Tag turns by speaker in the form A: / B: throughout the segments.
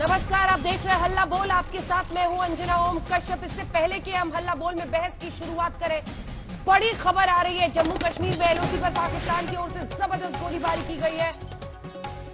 A: नमस्कार, आप देख रहे हैं हल्ला बोल। आपके साथ मैं हूं अंजना ओम कश्यप। इससे पहले कि हम हल्ला बोल में बहस की शुरुआत करें, बड़ी खबर आ रही है। जम्मू कश्मीर में एलओसी पर पाकिस्तान की ओर से जबरदस्त गोलीबारी की गई है।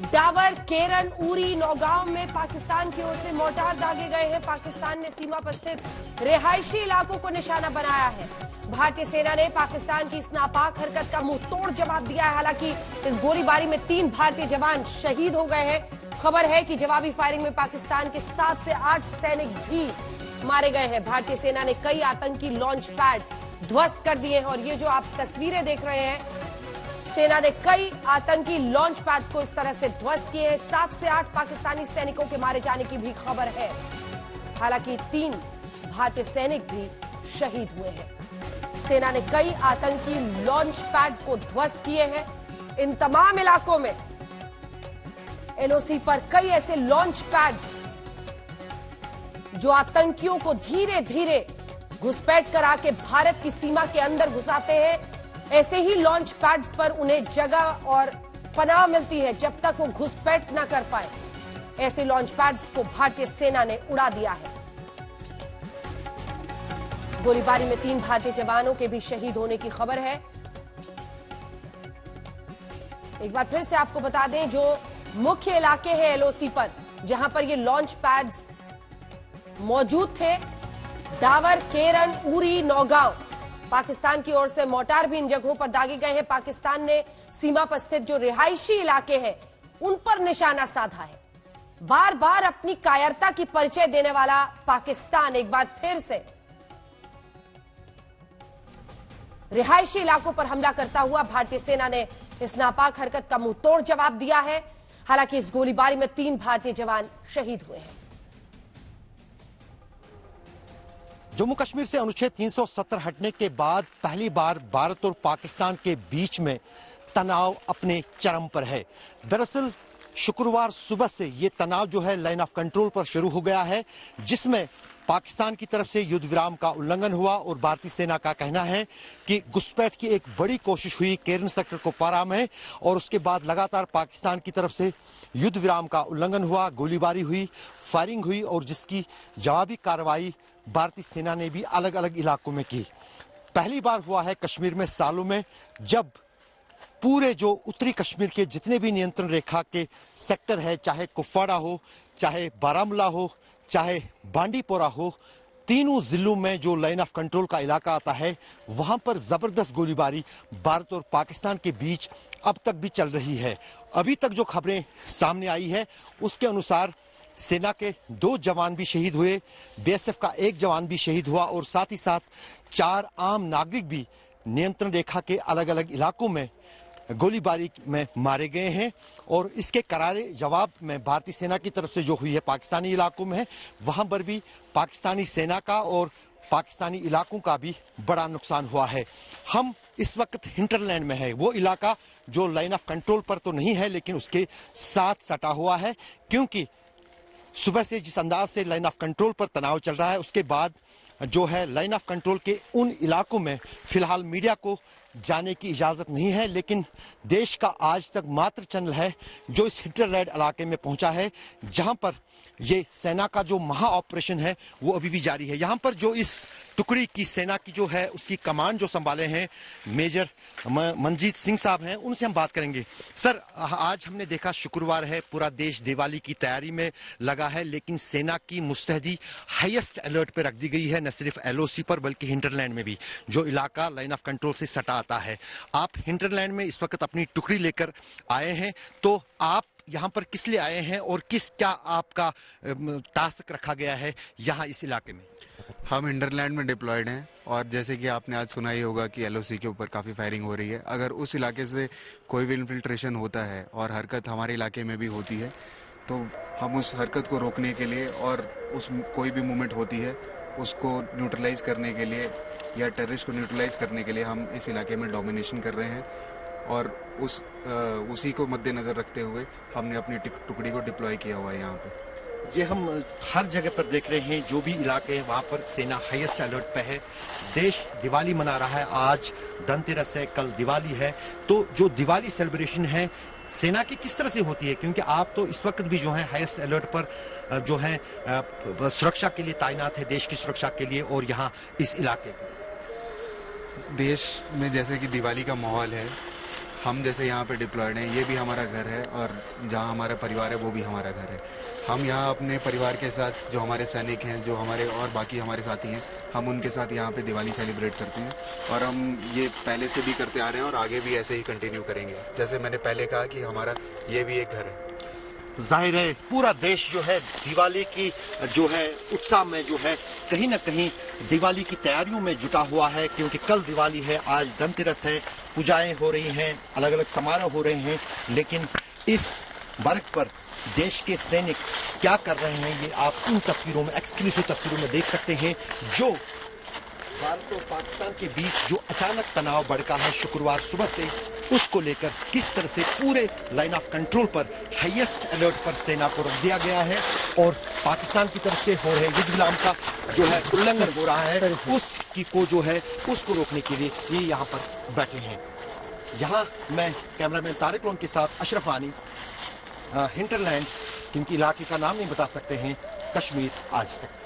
A: डावर, केरन, उरी, नौगांव में पाकिस्तान की ओर से मोर्टार दागे गए हैं। पाकिस्तान ने सीमा पर स्थित रिहायशी इलाकों को निशाना बनाया है। भारतीय सेना ने पाकिस्तान की इस नापाक हरकत का मुंह तोड़ जवाब दिया है। हालांकि इस गोलीबारी में 3 भारतीय जवान शहीद हो गए हैं। खबर है कि जवाबी फायरिंग में पाकिस्तान के 7 से 8 सैनिक भी मारे गए हैं। भारतीय सेना ने कई आतंकी लॉन्च पैड ध्वस्त कर दिए हैं और ये जो आप तस्वीरें देख रहे हैं, सेना ने कई आतंकी लॉन्च पैड्स को इस तरह से ध्वस्त किए हैं। 7 से 8 पाकिस्तानी सैनिकों के मारे जाने की भी खबर है। हालांकि 3 भारतीय सैनिक भी शहीद हुए हैं। सेना ने कई आतंकी लॉन्च पैड को ध्वस्त किए हैं। इन तमाम इलाकों में एलओसी पर कई ऐसे लॉन्च पैड्स जो आतंकियों को धीरे धीरे घुसपैठ करा के भारत की सीमा के अंदर घुसाते हैं, ऐसे ही लॉन्च पैड्स पर उन्हें जगह और पनाह मिलती है जब तक वो घुसपैठ न कर पाए। ऐसे लॉन्च पैड्स को भारतीय सेना ने उड़ा दिया है। गोलीबारी में 3 भारतीय जवानों के भी शहीद होने की खबर है। एक बार फिर से आपको बता दें, जो मुख्य इलाके हैं एलओसी पर जहां पर ये लॉन्च पैड्स मौजूद थे, डावर, केरन, उरी, नौगांव, पाकिस्तान की ओर से मोर्टार भी इन जगहों पर दागे गए हैं। पाकिस्तान ने सीमा पर स्थित जो रिहायशी इलाके हैं उन पर निशाना साधा है। बार बार अपनी कायरता की परिचय देने वाला पाकिस्तान एक बार फिर से रिहायशी इलाकों पर हमला करता हुआ भारतीय सेना ने इस नापाक हरकत का मुंह तोड़ जवाब दिया है। हालांकि इस गोलीबारी में 3 भारतीय जवान शहीद हुए हैं।
B: जम्मू कश्मीर से अनुच्छेद 370 हटने के बाद पहली बार भारत और पाकिस्तान के बीच में तनाव अपने चरम पर है। दरअसल शुक्रवार सुबह से ये तनाव जो है लाइन ऑफ कंट्रोल पर शुरू हो गया है, जिसमें पाकिस्तान की तरफ से युद्ध विराम का उल्लंघन हुआ और भारतीय सेना का कहना है कि घुसपैठ की एक बड़ी कोशिश हुई केरन सेक्टर कुपवारा में और उसके बाद लगातार पाकिस्तान की तरफ से युद्ध विराम का उल्लंघन हुआ, गोलीबारी हुई, फायरिंग हुई और जिसकी जवाबी कार्रवाई भारतीय सेना ने भी अलग अलग इलाकों में की। पहली बार हुआ है कश्मीर में सालों में जब पूरे जो उत्तरी कश्मीर के जितने भी नियंत्रण रेखा के सेक्टर है, चाहे कुपवाड़ा हो, चाहे बारामूला हो, चाहे बांडीपोरा हो, तीनों जिलों में जो लाइन ऑफ कंट्रोल का इलाका आता है, वहां पर जबरदस्त गोलीबारी भारत और पाकिस्तान के बीच अब तक भी चल रही है। अभी तक जो खबरें सामने आई है उसके अनुसार सेना के 2 जवान भी शहीद हुए, बीएसएफ का 1 जवान भी शहीद हुआ और साथ ही साथ 4 आम नागरिक भी नियंत्रण रेखा के अलग अलग इलाकों में गोलीबारी में मारे गए हैं। और इसके करारे जवाब में भारतीय सेना की तरफ से जो हुई है पाकिस्तानी इलाकों में है, वहां पर भी पाकिस्तानी सेना का और पाकिस्तानी इलाकों का भी बड़ा नुकसान हुआ है। हम इस वक्त हिंटरलैंड में है, वो इलाका जो लाइन ऑफ कंट्रोल पर तो नहीं है लेकिन उसके साथ सटा हुआ है, क्योंकि सुबह से जिस अंदाज से लाइन ऑफ कंट्रोल पर तनाव चल रहा है उसके बाद जो है लाइन ऑफ कंट्रोल के उन इलाकों में फिलहाल मीडिया को जाने की इजाजत नहीं है। लेकिन देश का आज तक मात्र चैनल है जो इस हिंटरलैंड इलाके में पहुंचा है, जहां पर ये सेना का जो महा ऑपरेशन है वो अभी भी जारी है। यहाँ पर जो इस टुकड़ी की सेना की जो है उसकी कमान जो संभाले हैं मेजर मनजीत सिंह साहब हैं, उनसे हम बात करेंगे। सर, आज हमने देखा शुक्रवार है, पूरा देश दिवाली की तैयारी में लगा है, लेकिन सेना की मुस्तैदी हाईएस्ट अलर्ट पे रख दी गई है, न सिर्फ एलओसी पर बल्कि हिंटरलैंड में भी, जो इलाका लाइन ऑफ कंट्रोल से सटा आता है। आप हिंटरलैंड में इस वक्त अपनी टुकड़ी लेकर आए हैं, तो आप यहाँ पर किस लिए आए हैं और क्या आपका टास्क रखा गया है यहाँ इस इलाके में?
C: हम हिंटरलैंड में डिप्लॉयड हैं और जैसे कि आपने आज सुना ही होगा कि एलओसी के ऊपर काफ़ी फायरिंग हो रही है। अगर उस इलाके से कोई भी इन्फिल्ट्रेशन होता है और हरकत हमारे इलाके में भी होती है तो हम उस हरकत को रोकने के लिए और उस कोई भी मूवमेंट होती है उसको न्यूट्रलाइज करने के लिए या टेररिस्ट को न्यूट्रलाइज करने के लिए हम इस इलाके में डोमिनेशन कर रहे हैं और उसी को मद्देनजर रखते हुए हमने अपनी टुकड़ी को डिप्लॉय किया हुआ है यहाँ पे।
B: ये हम हर जगह पर देख रहे हैं, जो भी इलाके हैं वहां पर सेना हाईएस्ट अलर्ट पे है। देश दिवाली मना रहा है, आज धनतेरस है, कल दिवाली है, तो जो दिवाली सेलिब्रेशन है सेना की किस तरह से होती है, क्योंकि आप तो इस वक्त भी जो है हाईएस्ट अलर्ट पर जो है सुरक्षा के लिए तैनात है, देश की सुरक्षा के लिए, और यहाँ इस इलाके के
C: देश में जैसे कि दिवाली का माहौल है, हम जैसे यहाँ पे डिप्लॉयड हैं, ये भी हमारा घर है, और जहाँ हमारा परिवार है वो भी हमारा घर है। हम यहाँ अपने परिवार के साथ, जो हमारे सैनिक हैं, जो हमारे और बाकी हमारे साथी हैं, हम उनके साथ यहाँ पे दिवाली सेलिब्रेट करते हैं, और हम ये पहले से भी करते आ रहे हैं और आगे भी ऐसे ही कंटिन्यू करेंगे। जैसे मैंने पहले कहा कि हमारा ये भी एक घर है।
B: जाहिर है पूरा देश जो है दिवाली की जो है उत्साह में जो है कहीं ना कहीं दिवाली की तैयारियों में जुटा हुआ है, क्योंकि कल दिवाली है, आज धनतेरस है, पूजाएं हो रही हैं, अलग अलग समारोह हो रहे हैं। लेकिन इस वर्ग पर देश के सैनिक क्या कर रहे हैं ये आप इन तस्वीरों में, एक्सक्लूसिव तस्वीरों में देख सकते हैं। जो भारत और पाकिस्तान के बीच जो अचानक तनाव भड़का है शुक्रवार सुबह से, उसको लेकर किस तरह से पूरे लाइन ऑफ कंट्रोल पर हाईएस्ट अलर्ट पर सेना को रख दिया गया है, और पाकिस्तान की तरफ से हो रहे युद्ध विराम का जो है उल्लंघन हो रहा है, उसकी को जो है उसको रोकने के लिए ये यहाँ पर बैठे हैं। यहाँ मैं कैमरामैन तारिक लोन के साथ अशरफ आनी, हिंटरलैंड, क्योंकि इलाके का नाम नहीं बता सकते हैं, कश्मीर आज तक।